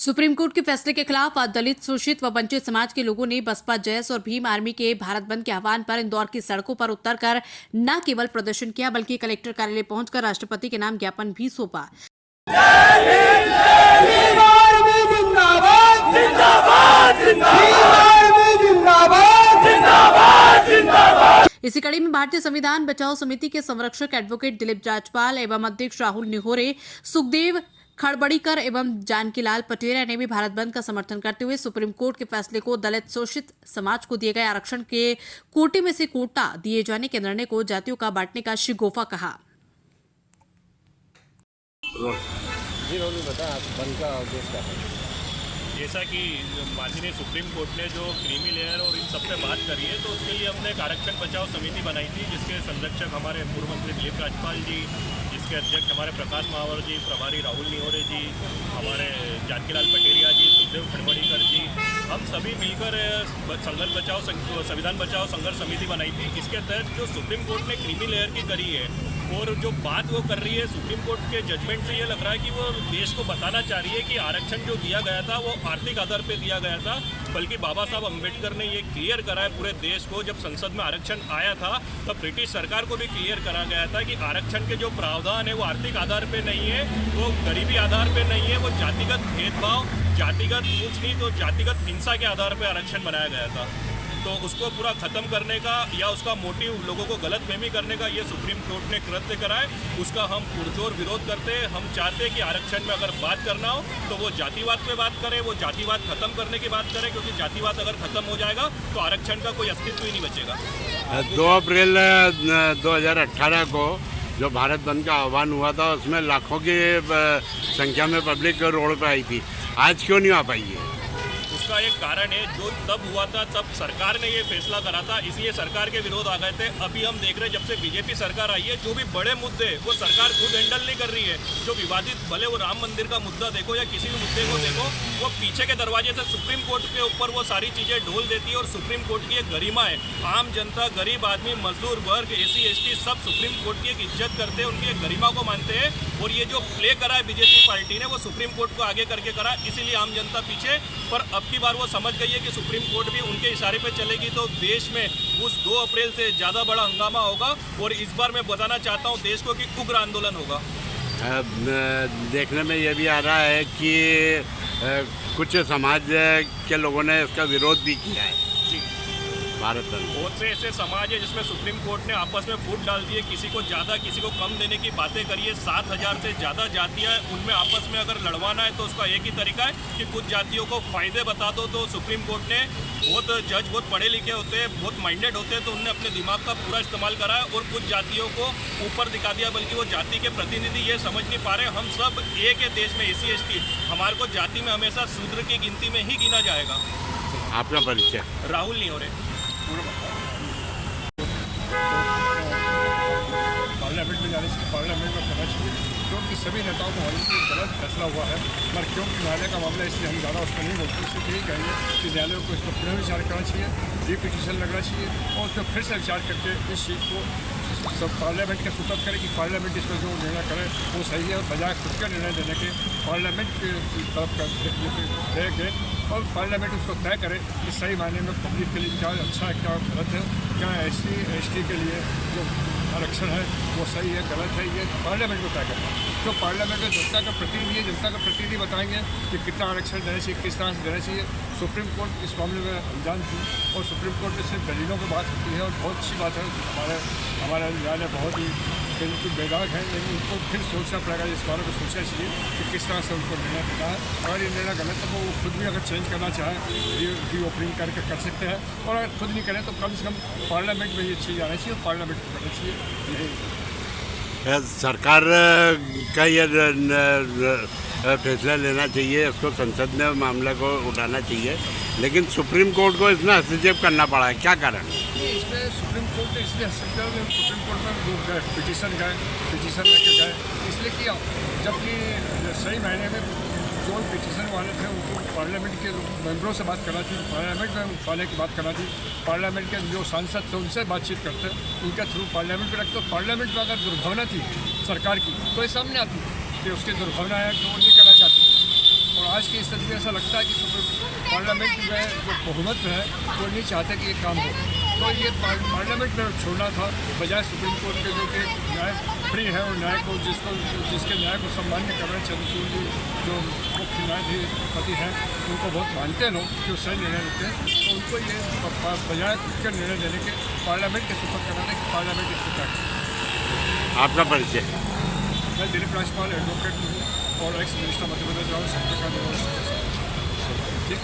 Supreme court के फैसले के खिलाफ आज दलित, शोषित व वंचित समाज के लोगों ने बसपा, जैस और भीम आर्मी के भारत बंद के आह्वान पर इंदौर की सड़कों पर उतरकर न केवल प्रदर्शन किया बल्कि कलेक्टर कार्यालय पहुंचकर राष्ट्रपति के नाम ज्ञापन भी सौंपा। इसी कड़ी में भारतीय संविधान बचाओ समिति के संरक्षक एडवोकेट दिलीप जाजपाल एवं अध्यक्ष राहुल निहोरे, सुखदेव खड़बड़ीकर एवं जानकीलाल पटेरिया ने भी भारत बंद का समर्थन करते हुए सुप्रीम कोर्ट के फैसले को, दलित शोषित समाज को दिए गए आरक्षण के कोटे में से कोटा दिए जाने के निर्णय को जातियों का बांटने का शिगोफा कहा। जैसा कि माननीय सुप्रीम कोर्ट ने जो क्रीमी लेयर और इन सब पे बात करी है, तो उसके लिए हमने एक आरक्षण बचाओ समिति बनाई थी, जिसके संरक्षक हमारे पूर्व मंत्री दिलीप जाजपाल जी, जिसके अध्यक्ष हमारे प्रकाश महावर जी, प्रभारी राहुल निहोरे जी, हमारे जानकीलाल पटेरिया जी, सुखदेव खड़बड़ीकर जी, हम सभी मिलकर संविधान बचाओ संघर्ष समिति बनाई थी। इसके तहत जो सुप्रीम कोर्ट ने क्रीमी लेयर की करी है और जो बात वो कर रही है, सुप्रीम कोर्ट के जजमेंट से ये लग रहा है कि वो देश को बताना चाह रही है कि आरक्षण जो दिया गया था वो आर्थिक आधार पे दिया गया था, बल्कि बाबा साहब अम्बेडकर ने ये क्लियर करा है पूरे देश को। जब संसद में आरक्षण आया था तब ब्रिटिश सरकार को भी क्लियर करा गया था कि आरक्षण के जो प्रावधान है वो आर्थिक आधार पे नहीं है, वो गरीबी आधार पे नहीं है, वो जातिगत भेदभाव, जातिगत ऊंच नीच और जातिगत हिंसा के आधार पर आरक्षण बनाया गया था। तो उसको पूरा ख़त्म करने का या उसका मोटिव लोगों को गलतफहमी करने का ये सुप्रीम कोर्ट ने कृत्य करा है, उसका हम पुरजोर विरोध करते हैं। हम चाहते हैं कि आरक्षण में अगर बात करना हो तो वो जातिवाद पे बात करे, वो जातिवाद खत्म करने की बात करे, क्योंकि जातिवाद अगर खत्म हो जाएगा तो आरक्षण का कोई अस्तित्व ही नहीं बचेगा। 2 अप्रैल 2018 को जो भारत बंद का आह्वान हुआ था, उसमें लाखों की संख्या में पब्लिक रोड पर आई थी। आज क्यों नहीं आ पाई है? उसका एक कारण है, जो तब हुआ था तब सरकार ने ये फैसला करा था, इसलिए सरकार के विरोध आ गए थे। अभी हम देख रहे हैं जब से बीजेपी सरकार आई है, जो भी बड़े मुद्दे वो सरकार खुद हैंडल नहीं कर रही है। जो विवादित, भले वो राम मंदिर का मुद्दा देखो या किसी भी मुद्दे को देखो, वो पीछे के दरवाजे से सुप्रीम कोर्ट के ऊपर वो सारी चीज़ें ढोल देती है। और सुप्रीम कोर्ट की एक गरिमा है, आम जनता, गरीब आदमी, मजदूर वर्ग, SC ST सब सुप्रीम कोर्ट की एक इज्जत करते हैं, उनकी एक गरिमा को मानते हैं। और ये जो प्ले करा है बीजेपी पार्टी ने, वो सुप्रीम कोर्ट को आगे करके करा, इसीलिए आम जनता पीछे। पर अब की बार वो समझ गई है कि सुप्रीम कोर्ट भी उनके इशारे पे चलेगी तो देश में उस 2 अप्रैल से ज़्यादा बड़ा हंगामा होगा। और इस बार मैं बताना चाहता हूँ देश को कि उग्र आंदोलन होगा। देखने में ये भी आ रहा है कि कुछ समाज के लोगों ने इसका विरोध भी किया है। भारत बंद बहुत से ऐसे समाज है जिसमें सुप्रीम कोर्ट ने आपस में फूट डाल दिए, किसी को ज़्यादा किसी को कम देने की बातें करिए। 7,000 से ज़्यादा जातियाँ हैं, उनमें आपस में अगर लड़वाना है तो उसका एक ही तरीका है कि कुछ जातियों को फ़ायदे बता दो। तो सुप्रीम कोर्ट ने जज बहुत पढ़े लिखे होते हैं, बहुत माइंडेड होते हैं, तो उनने अपने दिमाग का पूरा इस्तेमाल करा है और कुछ जातियों को ऊपर दिखा दिया, बल्कि वो जाति के प्रतिनिधि ये समझ नहीं पा रहे हम सब एक है देश में, SC ST, हमारे को जाति में हमेशा शूद्र की गिनती में ही गिना जाएगा। आपका परिचय? राहुल निहोरे। पार्लियामेंट में जाने से पार्लियामेंट में करना चाहिए, क्योंकि सभी नेताओं को मालूम कि गलत फैसला हुआ है। मगर क्योंकि न्यायालय का मामला, इसलिए हम ज़्यादा उसमें नहीं बोलते। इसलिए यही कहेंगे कि न्यायालय को इसमें पुनर्विचार करना चाहिए, रिपिटिशन लगना चाहिए और उसमें फिर से विचार करके इस चीज़ को सब पार्लियामेंट के सुपुर्द करें कि पार्लियामेंट इसमें जो निर्णय करे वो सही है, और बजाय खुद का निर्णय देने के पार्लियामेंट की तरफ गए और पार्लियामेंट उसको तय करे कि सही मायने में पब्लिक के लिए क्या अच्छा है, क्या गलत है, क्या SC ST के लिए जो आरक्षण है वो सही है, गलत है, ये पार्लियामेंट को तय करना। तो पार्लियामेंट में जनता का प्रतिनिधि है, जनता का प्रतिनिधि बताएंगे कि कितना आरक्षण देना चाहिए, किस तरह से देना चाहिए। सुप्रीम कोर्ट इस मामले में अनजान थी और सुप्रीम कोर्ट में सिर्फ दलीलों की बात होती है और बहुत अच्छी बात है। हमारा न्यायालय बहुत ही बिल्कुल बेदाग है, लेकिन उनको फिर सोचना पड़ेगा, इस बारे में सोचना चाहिए कि किस तरह से उनको निर्णय देना है। अगर ये निर्णय गलत है तो वो खुद भी अगर चेंज करना चाहे रीओपनिंग करके कर सकते हैं, और अगर खुद नहीं करें तो कम से कम पार्लियामेंट में ये चीज़ आनी चाहिए और पार्लियामेंट को करना चाहिए। यही सरकार का ये फैसला लेना चाहिए, इसको संसद में मामले को उठाना चाहिए, लेकिन सुप्रीम कोर्ट को इसमें हस्तक्षेप करना पड़ा है। क्या कारण? इसमें सुप्रीम कोर्ट ने इसलिए हस्तक्षेप किया, सुप्रीम कोर्ट में लोग गए, पिटीशन लेके गए, इसलिए किया। जबकि सही मायने में जो पिटीशन वाले थे उनको पार्लियामेंट के मेंबरों से बात करना थी, पार्लियामेंट में उठाने की बात करना थी, पार्लियामेंट के जो सांसद थे उनसे बातचीत करते, उनके थ्रू पार्लियामेंट में रखते। पार्लियामेंट में अगर दुर्भावना थी सरकार की तो ये सामने आती कि उसकी दुर्भावना है कि वो नहीं करना चाहती। और आज की स्थिति में ऐसा लगता है कि पार्लियामेंट में जो बहुमत है वो नहीं चाहते कि ये काम हो, तो ये पार्लियामेंट में छोड़ना था बजाय सुप्रीम कोर्ट के जो कि न्याय प्रिय है और न्याय को जिसके न्याय को सम्मान्य कर रहे हैं चंद्रचूड़ जी जो मुख्य न्यायाधीशपति हैं उनको बहुत मानते हैं लोग कि वो सही निर्णय लेते हैं, तो उनको ये बजाय के निर्णय देने के पार्लियामेंट के सुपर कराने की पार्लियामेंट इसको क्या करें। आपका परिचय? मैं दिलीप राजपाल एडवोकेट हूँ और एक्स मिनिस्टर मध्य प्रदेश राहुल संघ का ठीक।